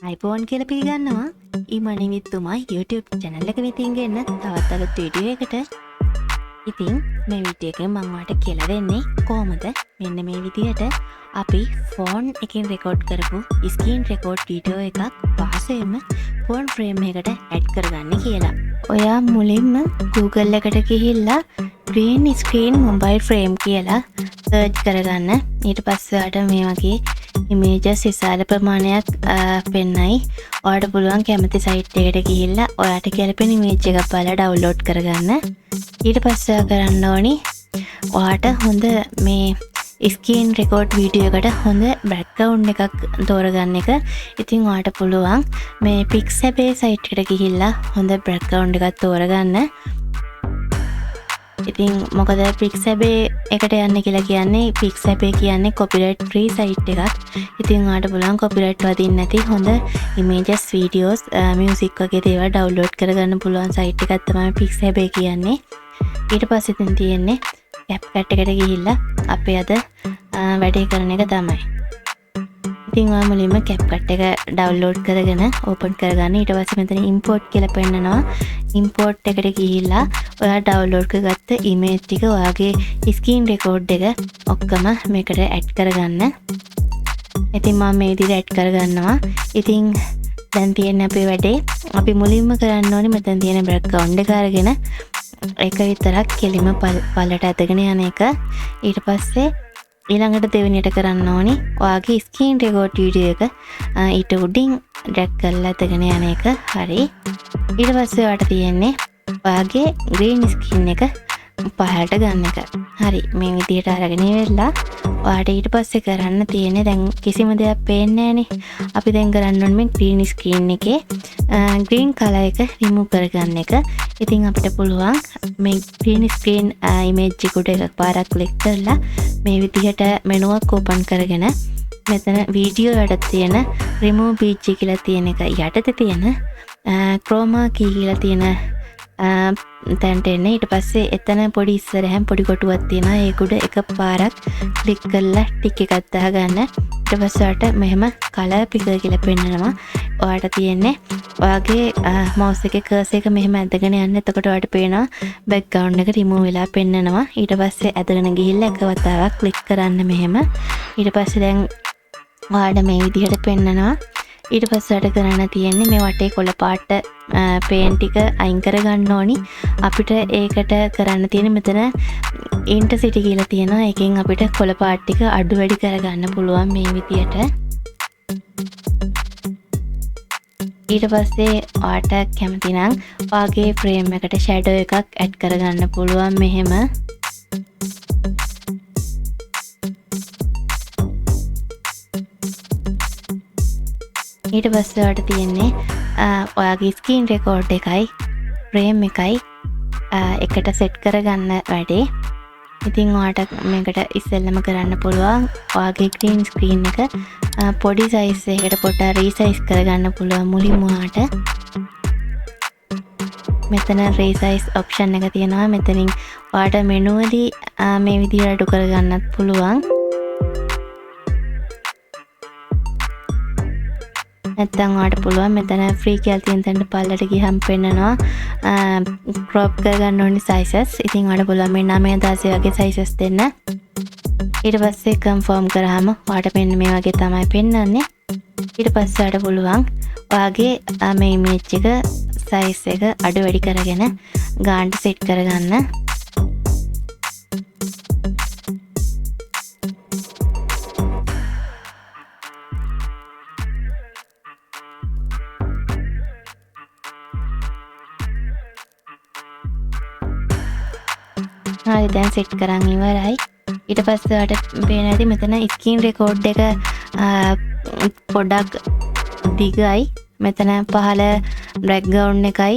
iPhone කියලා පිළිගන්නවා. ඊමණිවිත්තුමා YouTube channel එක වෙතින් ගෙන්න තවත් අලුත් වීඩියෝ එකට. ඉතින් මේ වීඩියෝ එකෙන් මම ඔයාලට කියලා දෙන්නේ කොහොමද මෙන්න මේ විදියට අපි ෆෝන් එකෙන් රෙකෝඩ් කරපු ස්ක්‍රීන් රෙකෝඩ් වීඩියෝ එකක් පහසුවෙන්ම ෆෝන් ෆ්‍රේම් එකට ඇඩ් කරගන්න කියලා. ඔයා මුලින්ම Google එකට ගිහිල්ලා green screen mobile frame කියලා සර්ච් කරගන්න. ඊට පස්සේ ඔයාලට මේ වගේ images විශාල ප්‍රමාණයක් පෙන්නයි. ඔයාලට පුළුවන් කැමති සයිට් එකට ගිහිල්ලා ඔයාලට ගැලපෙන image එකක් බලලා download කරගන්න. ඊට පස්සේ කරන්න ඕනි ඔයාලට හොඳ මේ ස්ක්‍රීන් රෙකෝඩ් වීඩියෝ එකට හොඳ බෑග්ග්‍රවුන්ඩ් එකක් තෝරගන්න එක. ඉතින් ඔයාලට පුළුවන් මේ Pixabay සයිට් එකට ගිහිල්ලා හොඳ බෑග්ග්‍රවුන්ඩ් එකක් තෝරගන්න. ඉතින් මොකද Pixabay එකට යන්න කියලා කියන්නේ Pixabay කියන්නේ copyright free site එකක්. ඉතින් ඔයාලට පුළුවන් copyright වදින්න නැති හොඳ images, videos, music වගේ දේවල් download කරගන්න පුළුවන් site එකක් තමයි Pixabay කියන්නේ. ඊට පස්සේ ඉතින් තියෙන්නේ CapCut එකට ගිහිල්ලා අපේ අද වැඩේ කරන එක තමයි. ඉතින් ඔයා මුලින්ම CapCut එක download කරගෙන open කරගන්න. ඊට පස්සේ මෙතන import කියලා පෙන්නනවා. import එකට ගිහිල්ලා ඔයා download කරගත්ත image ටික ඔයාගේ screen record එක ඔක්කොම මේකට add කරගන්න. ඉතින් මම මේ විදිහට add කරගන්නවා. ඉතින් දැන් තියෙන අපේ වැඩේ අපි මුලින්ම කරන්න ඕනේ මෙතන තියෙන background එක අරගෙන ඒක විතරක් කෙලිම පල්ලට ඇදගෙන යන එක. ඊට පස්සේ ඊළඟට දෙවෙනියට කරන්න ඕනි ඔයාගේ ස්ක්‍රීන් රෙකෝඩ් වීඩියෝ එක ඊට උඩින් ඩ්‍රැග් කරලා ඇදගෙන යන එක. හරි. ඊට පස්සේ ඔයාලට තියෙන්නේ ඔයාගේ ග්‍රීන් ස්ක්‍රීන් එක පහළට ගන්න එක. හරි. මේ විදිහට අරගෙන ඉවරලා ඔයාලට ඊට පස්සේ කරන්න තියෙන්නේ දැන් කිසිම දෙයක් පේන්නේ නැහනේ. අපි දැන් කරන්න ඕනේ මේ ග්‍රීන් ස්ක්‍රීන් එකේ green color එක remove කරගන්න එක. ඉතින් අපිට පුළුවන් මේ green screen image එක උඩ එකපාරක් click කරලා මේ විදිහට menu එක open කරගෙන මෙතන video වලට තියෙන remove page කියලා තියෙන එක යටතේ තියෙන chroma key කියලා තියෙන තැන්ට එන්න. ඊට පස්සේ එතන පොඩි ඉස්සරහම පොඩි කොටුවක් තියෙනවා. ඒක උඩ එකපාරක් ක්ලික් කරලා ටික් එකක් දාගන්න. ඊට පස්සේ ඔයාලට මෙහෙම color picker කියලා පෙන්නනවා. ඔයාලට තියෙන්නේ ඔයාගේ mouse එකේ cursor එක මෙහෙම ඇදගෙන යන්න. එතකොට ඔයාලට පේනවා background එක remove වෙලා පෙන්නනවා. ඊට පස්සේ ඇදගෙන ගිහිල්ලා එක වතාවක් ක්ලික් කරන්න මෙහෙම. ඊට පස්සේ දැන් ඔයාලට මේ විදිහට පෙන්නනවා. ඊට පස්සේ වැඩ කරන්න තියෙන්නේ මේ වටේ කොළ පාට පේන් ටික අයින් කරගන්න ඕනි. අපිට ඒකට කරන්න තියෙන්නේ මෙතන intensity කියලා තියෙනවා. ඒකෙන් අපිට කොළ පාට ටික අඩු වැඩි කරගන්න පුළුවන් මේ විදියට. ඊට පස්සේ ඔයාලට කැමති නම් ඔයාගේ frame එකට shadow එකක් add කරගන්න පුළුවන් මෙහෙම. ඊට පස්සේ ඔයාලට තියෙන්නේ ඔයාගේ ස්ක්‍රීන් රෙකෝඩ් එකයි ෆ්‍රේම් එකයි එකට සෙට් කරගන්න වැඩේ. ඉතින් ඔයාලට මේකට ඉස්සෙල්ලම කරන්න පුළුවන් ඔයාගේ green screen එක පොඩි size එකකට පොඩ්ඩක් resize කරගන්න පුළුවන් මුලින්ම ඔයාලට. මෙතන resize option එක තියෙනවා. මෙතනින් ඔයාලට manually මේ විදිහට අඩු කරගන්නත් පුළුවන්. නැත්නම් ඔයාලට පුළුවන් මෙතන free කියලා තියෙන තැනට පල්ලට ගියහම පෙන්නනවා crop කරගන්න ඕනි sizes. ඉතින් ඔයාලට පුළුවන් මේ 9 16 වගේ sizes දෙන්න. ඊට පස්සේ confirm කරාම ඔයාලට මෙන්න මේ වගේ තමයි පෙන්නන්නේ. ඊට පස්සේ ඔයාලට පුළුවන් ඔයාගේ මේ image එක size එක අඩු වැඩි කරගෙන ගානට set කරගන්න. හරි. දැන් සෙට් කරන් ඉවරයි. ඊට පස්සේ ඔයාලට පේන ඇති මෙතන ස්ක්‍රීන් රෙකෝඩ් එක පොඩක් දිගයි. මෙතන පහළ බෑග්ග්‍රවුන්ඩ් එකයි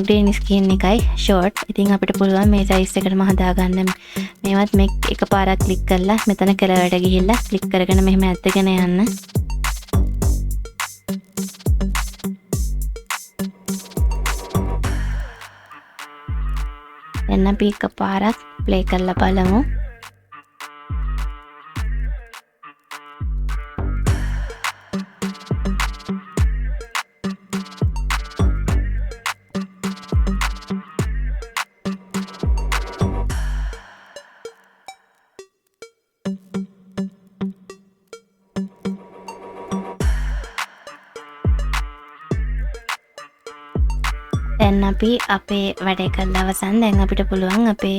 ග්‍රීන් ස්ක්‍රීන් එකයි ෂෝට්. ඉතින් අපිට පුළුවන් මේ සයිස් එකටම හදාගන්න. මේවත් මේ එකපාරක් ක්ලික් කරලා මෙතන කෙළවරට ගිහිල්ලා ක්ලික් කරගෙන මෙහෙම ඇදගෙන යන්න. දැන් අපි එකපාරක් ප්ලේ කරලා බලමු. දැන් අපි අපේ වැඩේ කරලා අවසන්. දැන් අපිට පුළුවන් අපේ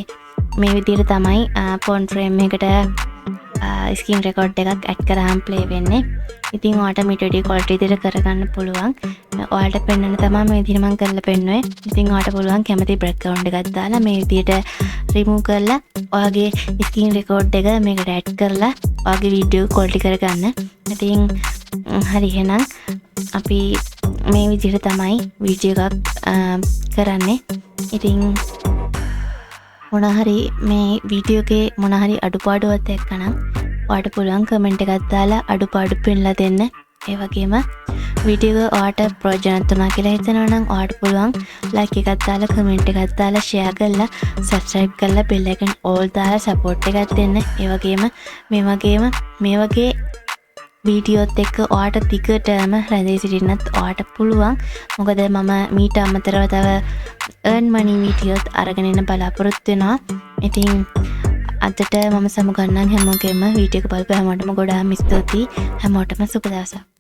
මේ විදිහට තමයි ෆෝන් ෆ්‍රේම් එකට ස්ක්‍රීන් රෙකෝඩ් එකක් ඇඩ් කරාම ප්ලේ වෙන්නේ. ඉතින් ඔයාලට මීට වඩා ක්වොලිටි විදිහට කරගන්න පුළුවන්. ඔයාලට පෙන්වන්න තමයි මේ විදිහට මම කරලා පෙන්නුවේ. ඉතින් ඔයාලට පුළුවන් කැමති බෑග්ග්‍රවුන්ඩ් එකක් දාලා මේ විදිහට රිමූව් කරලා ඔයාගේ ස්ක්‍රීන් රෙකෝඩ් එක මේකට ඇඩ් කරලා ඔයාගේ වීඩියෝ ක්වොලිටි කරගන්න. ඉතින් හරි එහෙනම් අපි මේ විදිහට තමයි වීඩියෝ එකක් කරන්නේ. ඉතින් මොනහරි මේ වීඩියෝ එකේ මොනහරි අඩුපාඩුවක් එක්කනම් ඔයාලට පුළුවන් කමෙන්ට් එකක් දාලා අඩුපාඩු පෙන්නලා දෙන්න. ඒ වගේම වීඩියෝ එක ඔයාලට ප්‍රයෝජනවත් වුණා කියලා හිතනවා නම් ඔයාලට පුළුවන් ලයික් එකක් දාලා කමෙන්ට් එකක් දාලා ෂෙයා කරලා සබ්ස්ක්‍රයිබ් කරලා බෙල් එකෙන් ඕල් දාලා සපෝට් එකක් දෙන්න. ඒ වගේම මේ වගේ වීඩියෝත් එක්ක ඔයාලට දිගටම රැඳී සිටින්නත් ඔයාලට පුළුවන්. මොකද මම මීට අමතරව තව earn money වීඩියෝත් අරගෙන එන්න බලාපොරොත්තු වෙනවා. ඉතින් අදට මම සමුගන්නම් හැමෝගෙම වීඩියෝ එක බලපු හැමෝටම ගොඩාක් ස්තුතියි. හැමෝටම සුබ දවසක්.